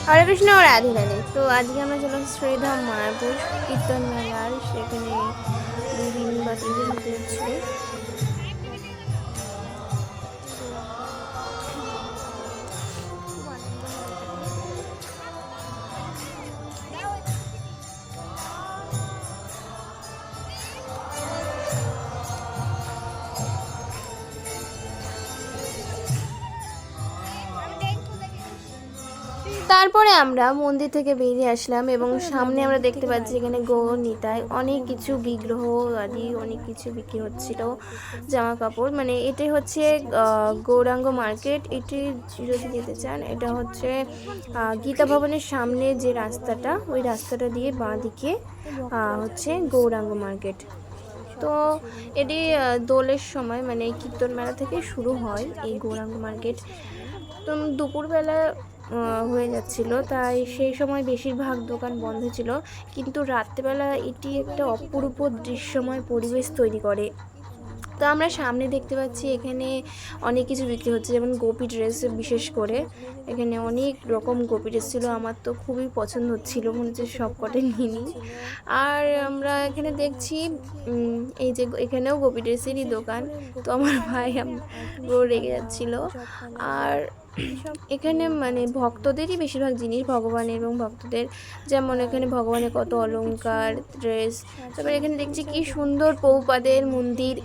হরে কৃষ্ণ রাধে রাধে। তো আজকে আমরা চলে আসছি শ্রীধাম মায়াপুর কীর্তন মেলার, সেখানে 2 দিন বা 3 দিন হতে যাচ্ছিল। তারপরে আমরা মন্দির থেকে বেরিয়ে আসলাম এবং সামনে আমরা দেখতে পাচ্ছি এখানে গৌর নিতাই অনেক কিছু বিগ্রহ আদি অনেক কিছু বিক্রি হচ্ছিল, জামা কাপড়। মানে এটাই হচ্ছে গৌরাঙ্গ মার্কেট। এটি যদি যেতে চান, এটা হচ্ছে গীতা ভবনের সামনে যে রাস্তাটা, ওই রাস্তাটা দিয়ে বাঁ দিকে হচ্ছে গৌরাঙ্গ মার্কেট। তো এটি দোলের সময় মানে কীর্তন মেলা থেকে শুরু হয় এই গৌরাঙ্গ মার্কেট। তো দুপুরবেলা হয়ে যাচ্ছিল, তাই সেই সময় বেশিরভাগ দোকান বন্ধ ছিল, কিন্তু রাত্রেবেলা এটি একটা অপূর্ব দৃশ্যময় পরিবেশ তৈরি করে। তো আমরা সামনে দেখতে পাচ্ছি এখানে অনেক কিছু বিক্রি হচ্ছে, যেমন গোপী ড্রেস। বিশেষ করে এখানে অনেক রকম গোপী ড্রেস ছিল, আমার তো খুবই পছন্দ হচ্ছিলো, মনে হচ্ছে সব কটাই নিয়ে নিই। আর আমরা এখানে দেখছি এই যে এখানেও গোপী ড্রেসেরই দোকান। তো আমার ভাই ও রেগে যাচ্ছিলো। আর এখানে মানে ভক্তদেরই বেশিরভাগ জিনিস, ভগবানের এবং ভক্তদের, যেমন এখানে ভগবানের কত অলংকার, ড্রেস। তারপরে এখানে দেখছি কি সুন্দর প্রভুপাদের মন্দির,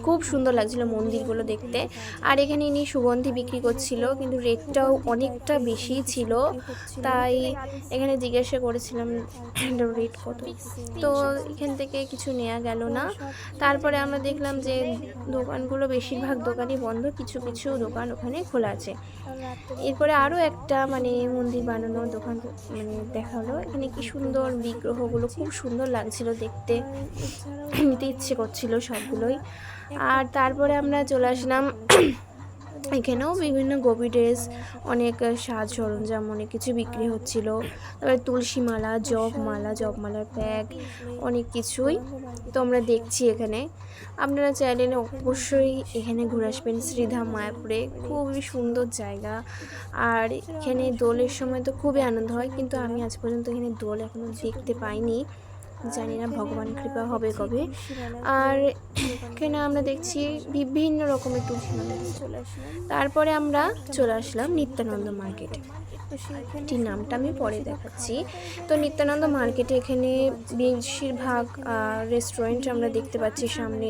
খুব সুন্দর লাগছিল মন্দিরগুলো দেখতে। আর এখানে ইনি সুগন্ধি বিক্রি করছিল, কিন্তু রেটটাও অনেকটা বেশি ছিল, তাই এখানে জিজ্ঞাসা করেছিলাম রেট কত। তো এখান থেকে কিছু নেওয়া গেল না। তারপরে আমরা দেখলাম যে দোকানগুলো বেশিরভাগ দোকানই বন্ধ, কিছু কিছু দোকান ওখানে খোলা আছে। এরপরে আরও একটা মানে মন্দির বানানোর দোকান মানে দেখা হলো। এখানে কি সুন্দর বিগ্রহগুলো, খুব সুন্দর লাগছিল দেখতে, নিতে ইচ্ছে করছিল সবগুলোই। আর তারপরে আমরা চলে আসলাম এখানেও বিভিন্ন গোপী ড্রেস, অনেক সাজ সরঞ্জাম, অনেক কিছু বিক্রি হচ্ছিল। তারপরে তুলসী মালা, জপমালার ব্যাগ, অনেক কিছুই তো আমরা দেখছি এখানে। আপনারা চাইলে অবশ্যই এখানে ঘুরে আসবেন শ্রীধাম মায়াপুরে, খুবই সুন্দর জায়গা। আর এখানে দোলের সময় তো খুবই আনন্দ হয়, কিন্তু আমি আজ পর্যন্ত এখানে দোল এখনও দেখতে পাইনি, জানি না ভগবান কৃপা হবে কবে। আর এখানে আমরা দেখছি বিভিন্ন রকমের তুলসী মালা চলে আসলাম। তারপরে আমরা চলে আসলাম নিত্যানন্দ মার্কেটে। এটির নামটা আমি পরে দেখাচ্ছি। তো নিত্যানন্দ মার্কেটে এখানে বেশিরভাগ রেস্টুরেন্ট আমরা দেখতে পাচ্ছি সামনে।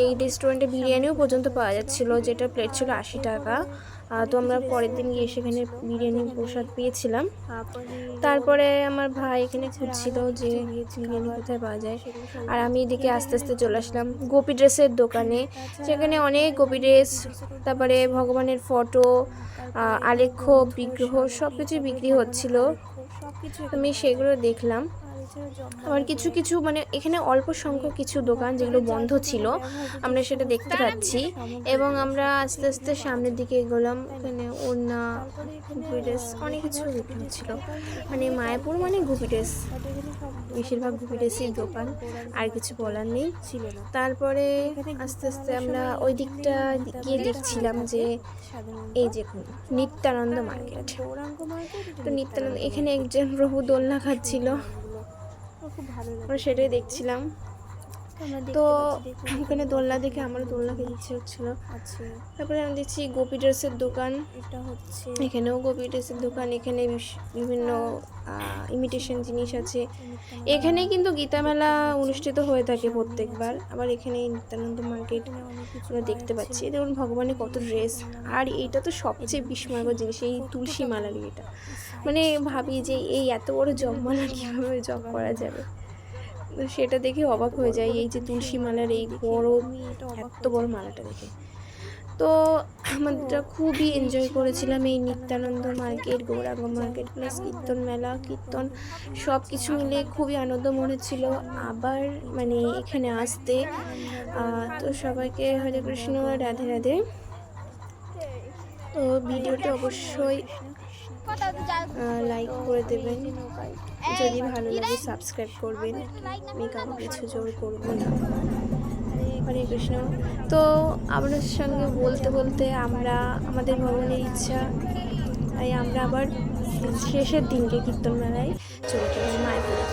এই রেস্টুরেন্টে বিরিয়ানিও পর্যন্ত পাওয়া যাচ্ছিলো, যেটা প্লেট ছিল 80 টাকা। তো আমরা পরের দিন গিয়ে সেখানে বিরিয়ানির প্রসাদ পেয়েছিলাম। তারপরে আমার ভাই এখানে খুঁজছিল যে বিরিয়ানি কোথায় পাওয়া যায়, আর আমি এদিকে আস্তে আস্তে চলে আসলাম গোপী ড্রেসের দোকানে। সেখানে অনেক গোপী ড্রেস, তারপরে ভগবানের ফটো, আলেখ্য, বিগ্রহ সব কিছু বিক্রি হচ্ছিল। আমি সেগুলো দেখলাম। আবার কিছু কিছু মানে এখানে অল্প সংখ্যক কিছু দোকান যেগুলো বন্ধ ছিল, আমরা সেটা দেখতে পাচ্ছি। এবং আমরা আস্তে আস্তে সামনের দিকে এগোলাম। এখানে ওড়না, গুপি ড্রেস, অনেক কিছু বিক্রি হচ্ছিল। মানে মায়াপুর মানে গুপি ড্রেস, বেশিরভাগ গুপি ড্রেসের দোকান, আর কিছু বলার নেই। তারপরে আস্তে আস্তে আমরা ওই দিকটা গিয়ে দেখছিলাম যে এই যে নিত্যানন্দ মার্কেট। তো নিত্যানন্দ এখানে একজন প্রভু দোলনা খাচ্ছিল, আমরা সেটাই দেখছিলাম। তো ওখানে দোলনা দেখে আমারও দোলনা খেতে ইচ্ছে হচ্ছিলো। তারপরে আমি দেখছি গোপী ড্রেসের দোকান, এখানেও গোপী ড্রেসের দোকান। এখানে বিভিন্ন ইমিটেশন জিনিস আছে। এখানে কিন্তু গীতা মেলা অনুষ্ঠিত হয়ে থাকে প্রত্যেকবার। আবার এখানে নিত্যানন্দ মার্কেট আমরা দেখতে পাচ্ছি। দেখুন ভগবানের কত ড্রেস। আর এইটা তো সবচেয়ে বিস্ময়কর জিনিস, এই তুলসী মালার এটা। মানে ভাবি যে এই এত বড় জপমালা কীভাবে জপ করা যাবে, তো সেটা দেখে অবাক হয়ে যায়। এই যে তুলসী মালার এই বড়, এত বড় মালাটা দেখে। তো আমরা খুবই এনজয় করেছিলাম এই Nityananda market, Gouranga market plus কীর্তন মেলা, কীর্তন সব কিছু মিলে খুবই আনন্দ মনে ছিল আবার মানে এখানে আসতে। তো সবাইকে হরে কৃষ্ণ, রাধে রাধে। তো ভিডিওটা অবশ্যই লাইক করে দেবেন, যদি ভালো লাগে সাবস্ক্রাইব করবেন। আমি কারো কিছু জোর করবো না। হরে কৃষ্ণ। তো আপনার সঙ্গে বলতে বলতে আমরা আমাদের ভগবানের ইচ্ছা তাই আমরা আবার শেষের দিনকে কীর্তন মেলায় চলে গেলাম মায়াপুরে।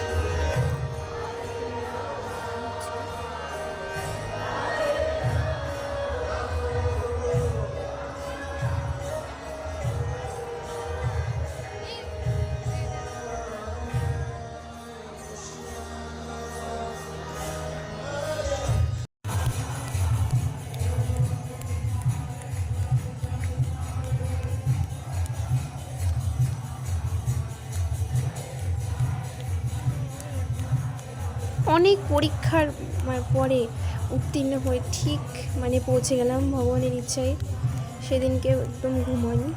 অনেক পরীক্ষার পরে উত্তীর্ণ হয়ে ঠিক পৌঁছে গেলাম ভগবানের ইচ্ছায়। সেদিনকে একদম ঘুম হয়নি।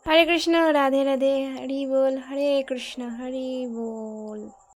हरे कृष्ण राधे राधे हरि बोल, हरे कृष्ण हरि बोल।